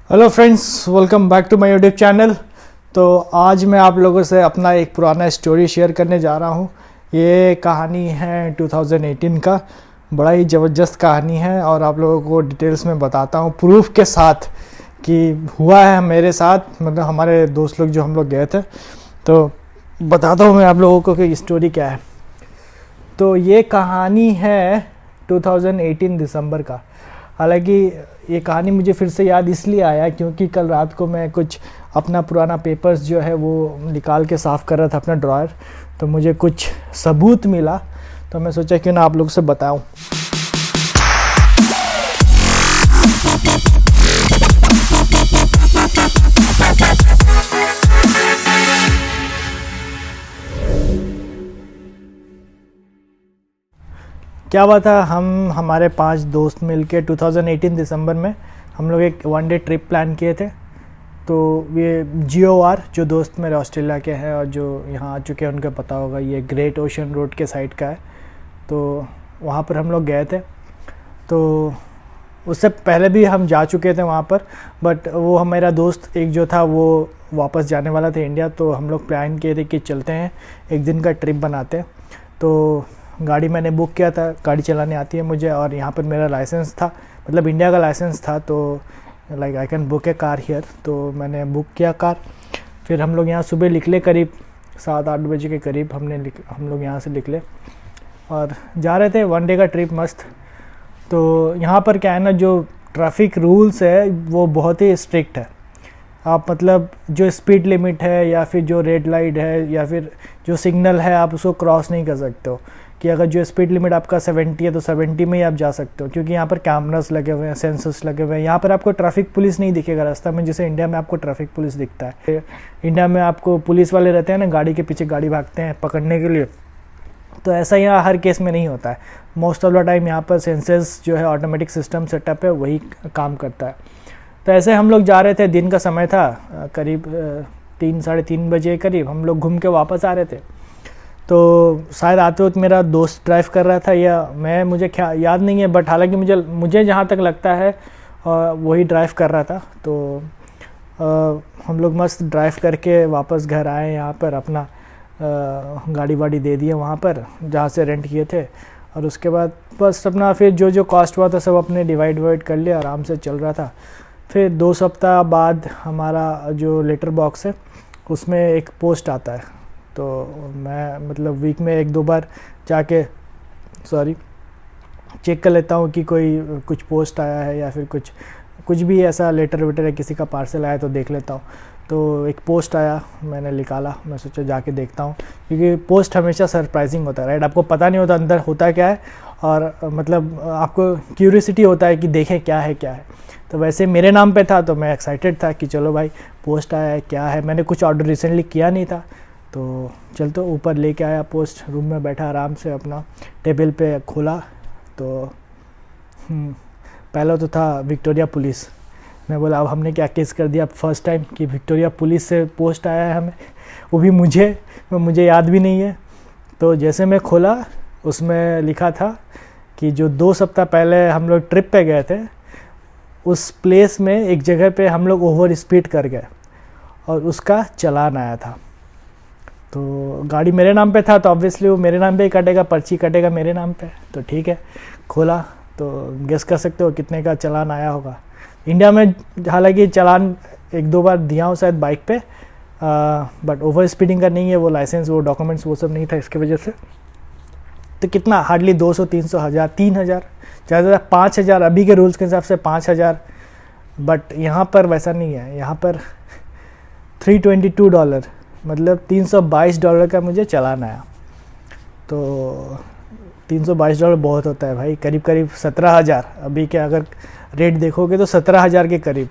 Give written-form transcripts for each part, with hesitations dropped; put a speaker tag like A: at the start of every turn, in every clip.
A: Hello friends, welcome back to my YouTube channel. तो आज मैं आप लोगों से अपना एक पुराना स्टोरी शेयर करने जा रहा हूँ। ये कहानी है 2018 का। बड़ा ही ज़बरदस्त कहानी है और आप लोगों को डिटेल्स में बताता हूँ प्रूफ के साथ कि हुआ है मेरे साथ, मतलब हमारे दोस्त लोग जो हम लोग गए थे। तो बताता हूँ मैं आप लोगों को कि स्टोरी क्या है। तो ये कहानी है 2018 दिसंबर का। हालांकि ये कहानी मुझे फिर से याद इसलिए आया क्योंकि कल रात को मैं कुछ अपना पुराना पेपर्स जो है वो निकाल के साफ़ कर रहा था अपना ड्रॉयर। तो मुझे कुछ सबूत मिला, तो मैं सोचा क्यों ना आप लोग से बताऊं। क्या हुआ था, हम हमारे 5 दोस्त मिलके 2018 दिसंबर में हम लोग एक वन डे ट्रिप प्लान किए थे। तो ये GOR जो दोस्त मेरे ऑस्ट्रेलिया के हैं और जो यहाँ आ चुके हैं उनको पता होगा, ये ग्रेट ओशन रोड के साइड का है। तो वहाँ पर हम लोग गए थे। तो उससे पहले भी हम जा चुके थे वहाँ पर, बट वो मेरा दोस्त एक जो था वो वापस जाने वाला था इंडिया। तो हम लोग प्लान किए थे कि चलते हैं, एक दिन का ट्रिप बनाते हैं। तो गाड़ी मैंने बुक किया था, गाड़ी चलाने आती है मुझे, और यहाँ पर मेरा लाइसेंस था, मतलब इंडिया का लाइसेंस था। तो like I can book A car here. तो मैंने बुक किया कार। फिर हम लोग यहाँ सुबह निकले, करीब 7-8 बजे के करीब हम लोग यहाँ से निकले और जा रहे थे वन डे का ट्रिप मस्त। तो यहाँ पर क्या है ना, जो ट्रैफिक रूल्स है वो बहुत ही स्ट्रिक्ट है। आप मतलब जो स्पीड लिमिट है या फिर जो रेड लाइट है या फिर जो सिग्नल है, आप उसको क्रॉस नहीं कर सकते हो। कि अगर जो स्पीड लिमिट आपका 70 है तो 70 में ही आप जा सकते हो, क्योंकि यहाँ पर कैमरास लगे हुए हैं, सेंसर्स लगे हुए हैं। यहाँ पर आपको ट्रैफिक पुलिस नहीं दिखेगा रास्ता में, जैसे इंडिया में आपको ट्रैफिक पुलिस दिखता है। इंडिया में आपको पुलिस वाले रहते हैं ना, गाड़ी के पीछे गाड़ी भागते हैं पकड़ने के लिए। तो ऐसा यहाँ हर केस में नहीं होता है। मोस्ट ऑफ द टाइम यहाँ पर सेंसर्स जो है ऑटोमेटिक सिस्टम सेटअप है, वही काम करता है। तो ऐसे हम लोग जा रहे थे, दिन का समय था, करीब 3-3:30 बजे करीब हम लोग घूम के वापस आ रहे थे। तो शायद आते वक्त मेरा दोस्त ड्राइव कर रहा था या मैं, मुझे याद नहीं है, बट हालांकि मुझे जहाँ तक लगता है वही ड्राइव कर रहा था। तो हम लोग मस्त ड्राइव करके वापस घर आए। यहाँ पर अपना गाड़ी वाड़ी दे दिए वहाँ पर जहाँ से रेंट किए थे, और उसके बाद बस अपना फिर जो कॉस्ट हुआ था सब अपने डिवाइड कर लिया, आराम से चल रहा था। फिर 2 सप्ताह बाद हमारा जो लेटर बॉक्स है उसमें एक पोस्ट आता है। तो मैं मतलब वीक में 1-2 बार जाके चेक कर लेता हूँ कि कोई कुछ पोस्ट आया है या फिर कुछ भी ऐसा लेटर वेटर है, किसी का पार्सल आया तो देख लेता हूँ। तो एक पोस्ट आया, मैंने निकाला, मैं सोचा जाके देखता हूँ, क्योंकि पोस्ट हमेशा सरप्राइजिंग होता है, राइट। आपको पता नहीं होता अंदर होता क्या है, और मतलब आपको क्यूरियोसिटी होता है कि देखें क्या है। तो वैसे मेरे नाम पे था तो मैं एक्साइटेड था कि चलो भाई पोस्ट आया है, क्या है। मैंने कुछ ऑर्डर रिसेंटली किया नहीं था, तो चल तो ऊपर लेके आया पोस्ट। रूम में बैठा आराम से अपना टेबल पे खोला तो पहला तो था विक्टोरिया पुलिस। मैं बोला अब हमने क्या केस कर दिया फर्स्ट टाइम कि विक्टोरिया पुलिस से पोस्ट आया है हमें, वो भी मुझे याद भी नहीं है। तो जैसे मैं खोला, उसमें लिखा था कि जो 2 सप्ताह पहले हम लोग ट्रिप पे गए थे, उस प्लेस में एक जगह पे हम लोग ओवर स्पीड कर गए और उसका चालान आया था। तो गाड़ी मेरे नाम पे था तो ऑब्वियसली वो मेरे नाम पे ही कटेगा, पर्ची कटेगा मेरे नाम पे। तो ठीक है, खोला तो गेस कर सकते हो कितने का चालान आया होगा। इंडिया में हालांकि चालान 1-2 बार दिया हूँ शायद बाइक पे, बट ओवर स्पीडिंग का नहीं है, वो लाइसेंस वो डॉक्यूमेंट्स वो सब नहीं था इसके वजह से। तो कितना, हार्डली 200-300 हज़ार, 3,000, ज़्यादा 5,000 अभी के रूल्स के हिसाब से 5,000। बट यहाँ पर वैसा नहीं है, यहाँ पर $322 मतलब $322 का मुझे चालान आया। तो $322 बहुत होता है भाई, करीब 17,000 अभी के अगर रेट देखोगे तो 17,000 के करीब।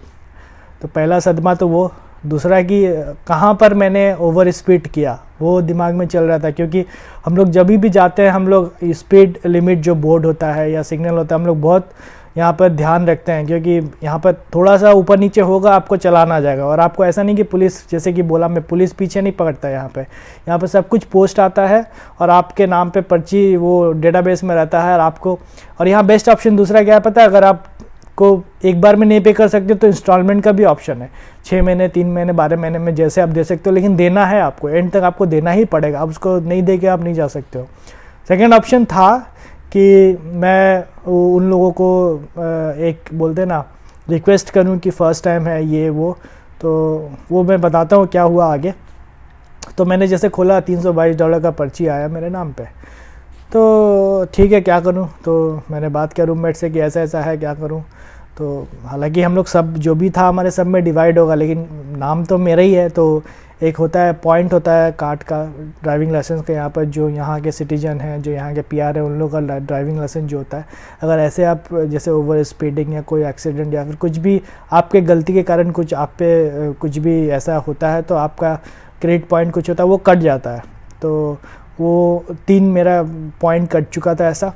A: तो पहला सदमा तो वो। दूसरा कि कहाँ पर मैंने ओवर स्पीड किया वो दिमाग में चल रहा था, क्योंकि हम लोग जब भी जाते हैं हम लोग स्पीड लिमिट जो बोर्ड होता है या सिग्नल होता है हम लोग बहुत यहाँ पर ध्यान रखते हैं, क्योंकि यहाँ पर थोड़ा सा ऊपर नीचे होगा आपको चालान आ जाएगा। और आपको ऐसा नहीं कि पुलिस, जैसे कि बोला मैं, पुलिस पीछे नहीं पकड़ता है यहाँ पे सब कुछ पोस्ट आता है और आपके नाम पे पर्ची वो डेटाबेस में रहता है। और आपको, और यहाँ बेस्ट ऑप्शन दूसरा क्या है पता है, अगर आप को एक बार में नहीं पे कर सकते तो इंस्टॉलमेंट का भी ऑप्शन है, 6 महीने, 3 महीने, 12 महीने में जैसे आप दे सकते हो, लेकिन देना है आपको, एंड तक आपको देना ही पड़ेगा, आप उसको नहीं दे के आप नहीं जा सकते हो। सेकेंड ऑप्शन था कि मैं उन लोगों को एक बोलते ना रिक्वेस्ट करूं कि फ़र्स्ट टाइम है ये वो, तो वो मैं बताता हूँ क्या हुआ आगे। तो मैंने जैसे खोला, $322 का पर्ची आया मेरे नाम पे, तो ठीक है क्या करूं, तो मैंने बात किया रूममेट से कि ऐसा ऐसा है, क्या करूं। तो हालांकि हम लोग सब जो भी था हमारे सब में डिवाइड होगा, लेकिन नाम तो मेरा ही है, तो एक होता है पॉइंट होता है कार्ड का, ड्राइविंग लाइसेंस का, यहाँ पर जो यहाँ के सिटीजन हैं, जो यहाँ के पीआर है, उन लोगों का ड्राइविंग लाइसेंस जो होता है, अगर ऐसे आप जैसे ओवर स्पीडिंग या कोई एक्सीडेंट या फिर कुछ भी आपके गलती के कारण कुछ आप पे कुछ भी ऐसा होता है, तो आपका क्रेडिट पॉइंट कुछ होता है वो कट जाता है। तो वो 3 मेरा पॉइंट कट चुका था ऐसा।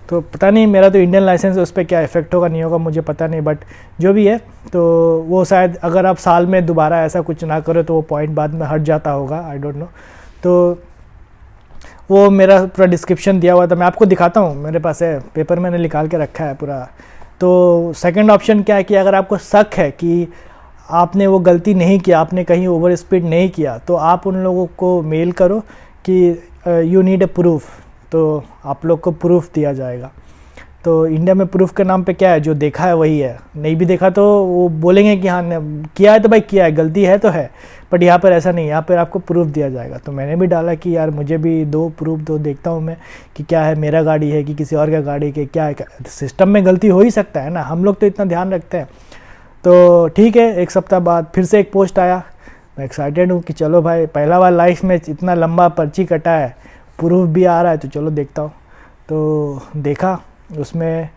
A: तो पता नहीं, मेरा तो इंडियन लाइसेंस है, उस पर क्या इफ़ेक्ट होगा नहीं होगा मुझे पता नहीं, बट जो भी है तो वो शायद अगर आप साल में दोबारा ऐसा कुछ ना करो तो वो पॉइंट बाद में हट जाता होगा, आई डोंट नो। तो वो मेरा पूरा डिस्क्रिप्शन दिया हुआ था, मैं आपको दिखाता हूँ, मेरे पास है पेपर, मैंने निकाल के रखा है पूरा। तो सेकंड ऑप्शन क्या है कि अगर आपको शक है कि आपने वो गलती नहीं किया, आपने कहीं ओवर स्पीड नहीं किया, तो आप उन लोगों को मेल करो कि यू नीड ए प्रूफ, तो आप लोग को प्रूफ दिया जाएगा। तो इंडिया में प्रूफ के नाम पे क्या है, जो देखा है वही है, नहीं भी देखा तो वो बोलेंगे कि हाँ किया है तो भाई किया है, गलती है तो है, बट यहाँ पर ऐसा नहीं, यहाँ पर आपको प्रूफ दिया जाएगा। तो मैंने भी डाला कि यार मुझे भी दो प्रूफ दो, देखता हूँ मैं कि क्या है, मेरा गाड़ी है कि किसी और का गाड़ी के, क्या है, सिस्टम में गलती हो ही सकता है ना, हम लोग तो इतना ध्यान रखते हैं। तो ठीक है, एक सप्ताह बाद फिर से एक पोस्ट आया, मैं एक्साइटेड हूँ कि चलो भाई पहला बार लाइफ में इतना लंबा पर्ची कटा है, प्रूफ भी आ रहा है, तो चलो देखता हूँ। तो देखा, उसमें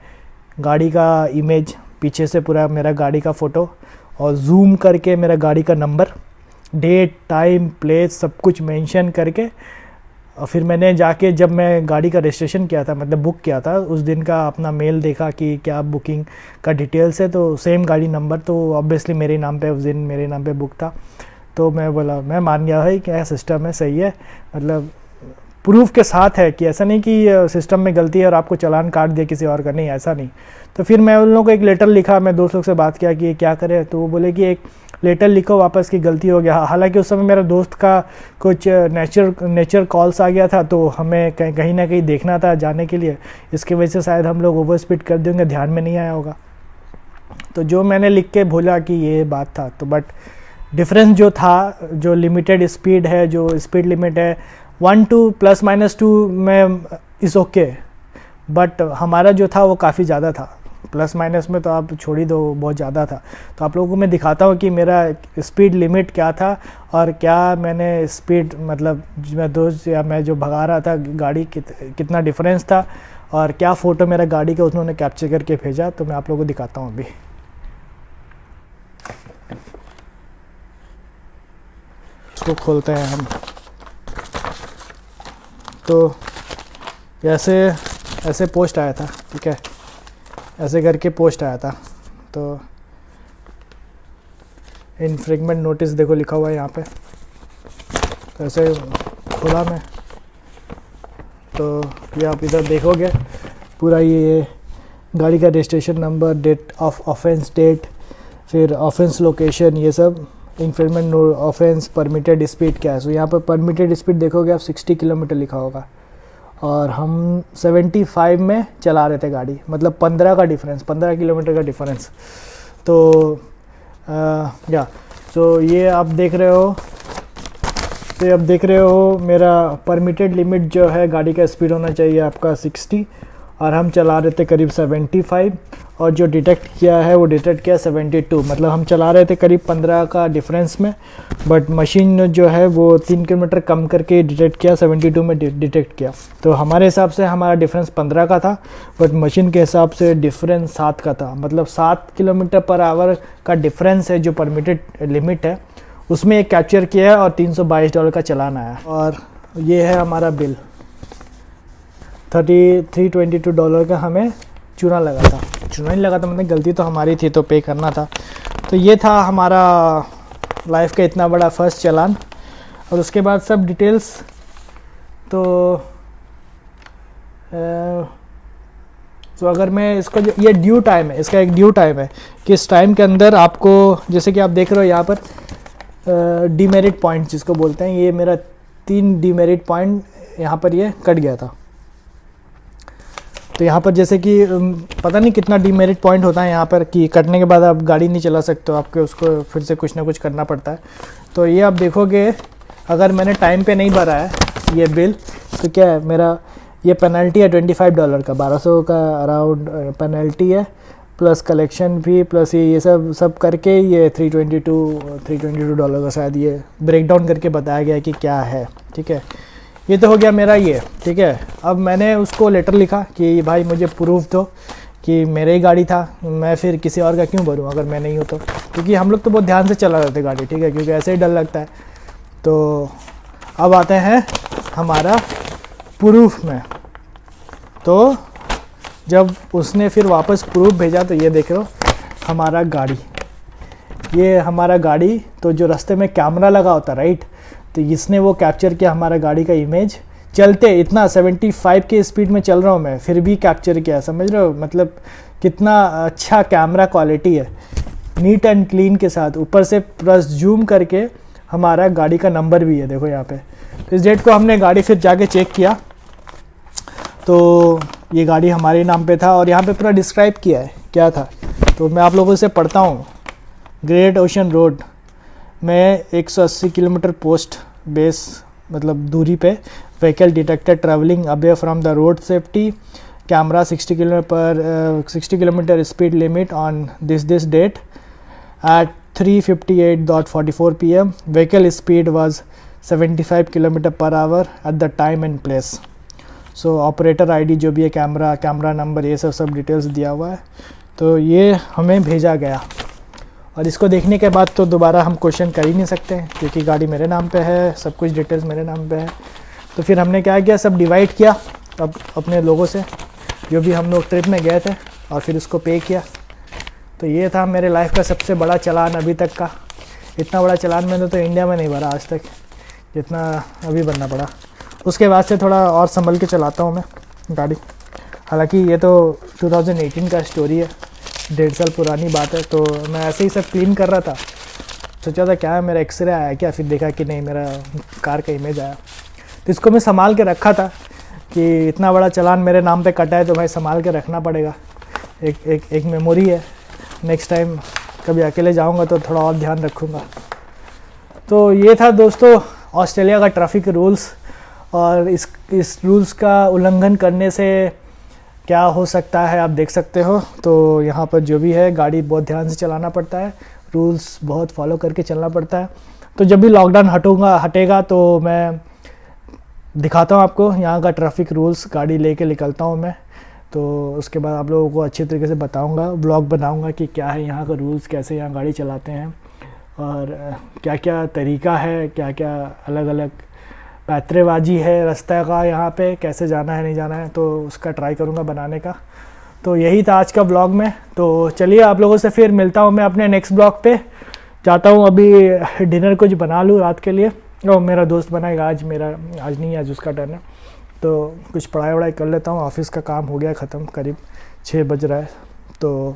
A: गाड़ी का इमेज, पीछे से पूरा मेरा गाड़ी का फ़ोटो, और जूम करके मेरा गाड़ी का नंबर, डेट, टाइम, प्लेस सब कुछ मेंशन करके, और फिर मैंने जाके जब मैं गाड़ी का रजिस्ट्रेशन किया था, मतलब बुक किया था, उस दिन का अपना मेल देखा कि क्या बुकिंग का डिटेल्स है, तो सेम गाड़ी नंबर, तो ऑब्वियसली मेरे नाम पे उस दिन मेरे नाम पे बुक था। तो मैं बोला, मैं मान गया भाई क्या सिस्टम है, सही है, मतलब प्रूफ के साथ है, कि ऐसा नहीं कि सिस्टम में गलती है और आपको चालान काट दिया किसी और का, नहीं ऐसा नहीं। तो फिर मैं उन लोगों को एक लेटर लिखा, मैं दोस्त लोग से बात किया कि क्या करें, तो वो बोले कि एक लेटर लिखो वापस की गलती हो गया। हालांकि उस समय मेरा दोस्त का कुछ नेचर कॉल्स आ गया था, तो हमें कहीं ना कहीं देखना था जाने के लिए, इसकी वजह से शायद हम लोग ओवर स्पीड कर देंगे, ध्यान में नहीं आया होगा। तो जो मैंने लिख के भूला कि ये बात था, तो बट डिफरेंस जो था, जो लिमिटेड स्पीड है, जो स्पीड लिमिट है 1 to +-2 में इज़ ओके, बट हमारा जो था वो काफ़ी ज़्यादा था, प्लस माइनस में तो आप छोड़ ही दो, बहुत ज़्यादा था। तो आप लोगों को मैं दिखाता हूँ कि मेरा स्पीड लिमिट क्या था, और क्या मैंने स्पीड, मतलब मैं दोस्त या मैं जो भगा रहा था गाड़ी, कितना डिफरेंस था, और क्या फ़ोटो मेरा गाड़ी का उन्होंने कैप्चर करके भेजा। तो मैं आप लोगों को दिखाता हूँ अभी। इसको खोलते हैं हम। तो ऐसे पोस्ट आया था, ठीक है, ऐसे करके पोस्ट आया था। तो इनफ्रिंगमेंट नोटिस देखो लिखा हुआ है यहाँ पे। तो ऐसे खोला मैं, तो ये आप इधर देखोगे पूरा, ये गाड़ी का registration number, date of offence date, फिर ऑफेंस लोकेशन, ये सब, इन्फ्रिंगमेंट ऑफेंस, परमिटेड स्पीड क्या है। सो यहाँ पर परमिटेड स्पीड देखोगे आप 60 किलोमीटर लिखा होगा, और हम 75 में चला रहे थे गाड़ी, मतलब 15 का डिफरेंस, 15 किलोमीटर का डिफरेंस। तो तो ये आप देख रहे हो, तो अब देख रहे हो मेरा परमिटेड लिमिट जो है गाड़ी का स्पीड होना चाहिए आपका 60, और हम चला रहे थे करीब 75, और जो डिटेक्ट किया है वो डिटेक्ट किया 72, मतलब हम चला रहे थे करीब 15 का डिफरेंस में, बट मशीन जो है वो 3 किलोमीटर कम करके डिटेक्ट किया, 72 में डिटेक्ट किया। तो हमारे हिसाब से हमारा डिफरेंस 15 का था, बट मशीन के हिसाब से डिफरेंस 7 का था, मतलब 7 किलोमीटर पर आवर का डिफरेंस है जो परमिटेड लिमिट है, उसमें एक कैप्चर किया है, और $322 का चलान आया। और ये है हमारा बिल, $322 का हमें चूना लगा था, चूना नहीं लगा था, मतलब गलती तो हमारी थी, तो पे करना था। तो ये था हमारा लाइफ का इतना बड़ा फर्स्ट चालान। और उसके बाद सब डिटेल्स, तो तो अगर मैं इसको ये ड्यू टाइम है, इसका एक ड्यू टाइम है कि इस टाइम के अंदर आपको, जैसे कि आप देख रहे हो यहाँ पर डीमेरिट पॉइंट जिसको बोलते हैं, ये मेरा 3 डीमेरिट पॉइंट यहाँ पर ये कट गया था। तो यहाँ पर जैसे कि पता नहीं कितना डीमेरिट पॉइंट होता है यहाँ पर कि कटने के बाद आप गाड़ी नहीं चला सकते हो, आपके उसको फिर से कुछ ना कुछ करना पड़ता है। तो ये आप देखोगे अगर मैंने टाइम पे नहीं भरा है ये बिल तो क्या है, मेरा ये पेनल्टी है $25 का, 1200 का अराउंड पेनल्टी है, प्लस कलेक्शन भी, प्लस ये सब करके ये $322 का शायद ये ब्रेक डाउन करके बताया गया कि क्या है। ठीक है, ये तो हो गया मेरा ये। ठीक है, अब मैंने उसको लेटर लिखा कि भाई मुझे प्रूफ दो कि मेरे ही गाड़ी था, मैं फिर किसी और का क्यों भरूँ अगर मैं नहीं हूँ तो, क्योंकि हम लोग तो बहुत ध्यान से चला रहे थे गाड़ी। ठीक है, क्योंकि ऐसे ही डर लगता है। तो अब आते हैं हमारा प्रूफ में। तो जब उसने फिर वापस प्रूफ भेजा तो ये देख लो हमारा गाड़ी, ये हमारा गाड़ी, तो जो रास्ते में कैमरा लगा होता राइट, तो इसने वो कैप्चर किया हमारा गाड़ी का इमेज, चलते इतना 75 की स्पीड में चल रहा हूँ मैं, फिर भी कैप्चर किया। समझ रहे हो मतलब कितना अच्छा कैमरा क्वालिटी है, नीट एंड क्लीन के साथ, ऊपर से प्लस जूम करके हमारा गाड़ी का नंबर भी है देखो यहाँ पे। तो इस डेट को हमने गाड़ी फिर जाके चेक किया तो ये गाड़ी हमारे नाम पे था और यहाँ पे पूरा डिस्क्राइब किया है क्या था। तो मैं आप लोगों से पढ़ता हूँ। ग्रेट ओशन रोड में 180 किलोमीटर पोस्ट बेस मतलब दूरी पे vehicle detected travelling away from the road safety camera 60 kilometre speed limit on this date at 3:58.44 p.m. Vehicle speed was 75 km per hour at the time and place. So operator ID जो भी है, camera number, ये सब details दिया हुआ है। तो ये हमें भेजा गया और इसको देखने के बाद तो दोबारा हम क्वेश्चन कर ही नहीं सकते क्योंकि गाड़ी मेरे नाम पे है, सब कुछ डिटेल्स मेरे नाम पे है। तो फिर हमने क्या किया, सब डिवाइड किया अब अपने लोगों से जो भी हम लोग ट्रिप में गए थे और फिर उसको पे किया। तो ये था मेरे लाइफ का सबसे बड़ा चालान अभी तक का। इतना बड़ा चालान मैंने तो इंडिया में नहीं भरा आज तक जितना अभी भरना पड़ा। उसके बाद से थोड़ा और संभल के चलाता हूँ मैं गाड़ी। हालांकि ये तो 2018 का स्टोरी है, 1.5 साल पुरानी बात है। तो मैं ऐसे ही सब क्लीन कर रहा था, सोचा था क्या है मेरा एक्सरे आया क्या, फिर देखा कि नहीं मेरा कार का इमेज आया। तो इसको मैं संभाल के रखा था कि इतना बड़ा चालान मेरे नाम पे कटा है तो भाई संभाल के रखना पड़ेगा, एक मेमोरी है। नेक्स्ट टाइम कभी अकेले जाऊंगा तो थोड़ा और ध्यान रखूंगा। तो ये था दोस्तों ऑस्ट्रेलिया का ट्रैफिक रूल्स, और इस रूल्स का उल्लंघन करने से क्या हो सकता है आप देख सकते हो। तो यहाँ पर जो भी है गाड़ी बहुत ध्यान से चलाना पड़ता है, रूल्स बहुत फॉलो करके चलना पड़ता है। तो जब भी लॉकडाउन हटेगा तो मैं दिखाता हूँ आपको यहाँ का ट्रैफिक रूल्स, गाड़ी लेके निकलता हूँ मैं। तो उसके बाद आप लोगों को अच्छे तरीके से बताऊंगा, ब्लॉग बनाऊंगा कि क्या है यहाँ का रूल्स, कैसे यहाँ गाड़ी चलाते हैं और क्या क्या तरीका है, क्या क्या अलग अलग पैतरेबाजी है रास्ते का, यहाँ पे कैसे जाना है नहीं जाना है। तो उसका ट्राई करूँगा बनाने का। तो यही था आज का ब्लॉग में। तो चलिए आप लोगों से फिर मिलता हूँ मैं अपने नेक्स्ट ब्लॉग पे। जाता हूँ अभी डिनर कुछ बना लूँ रात के लिए, और मेरा दोस्त बनाएगा, आज नहीं, आज उसका टर्न है। तो कुछ पढ़ाई वढ़ाई कर लेता हूँ, ऑफिस का काम हो गया ख़त्म, करीब 6 बज रहा है। तो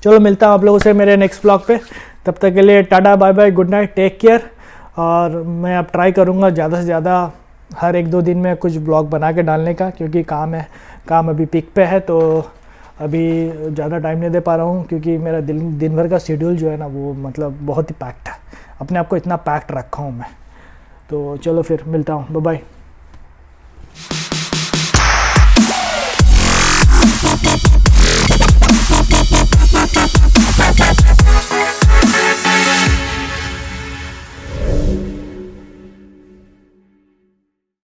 A: चलो मिलता हूँ आप लोगों से मेरे नेक्स्ट ब्लॉग पे। तब तक के लिए tata bye bye, good night, take care. और मैं अब ट्राई करूँगा ज़्यादा से ज़्यादा हर 1-2 दिन में कुछ ब्लॉग बना के डालने का, क्योंकि काम अभी पिक पे है। तो अभी ज़्यादा टाइम नहीं दे पा रहा हूँ क्योंकि मेरा दिन भर का शेड्यूल जो है ना वो मतलब बहुत ही पैक्ड है। अपने आप को इतना पैक्ड रखा हूँ मैं। तो चलो फिर मिलता हूँ, बाय बाय।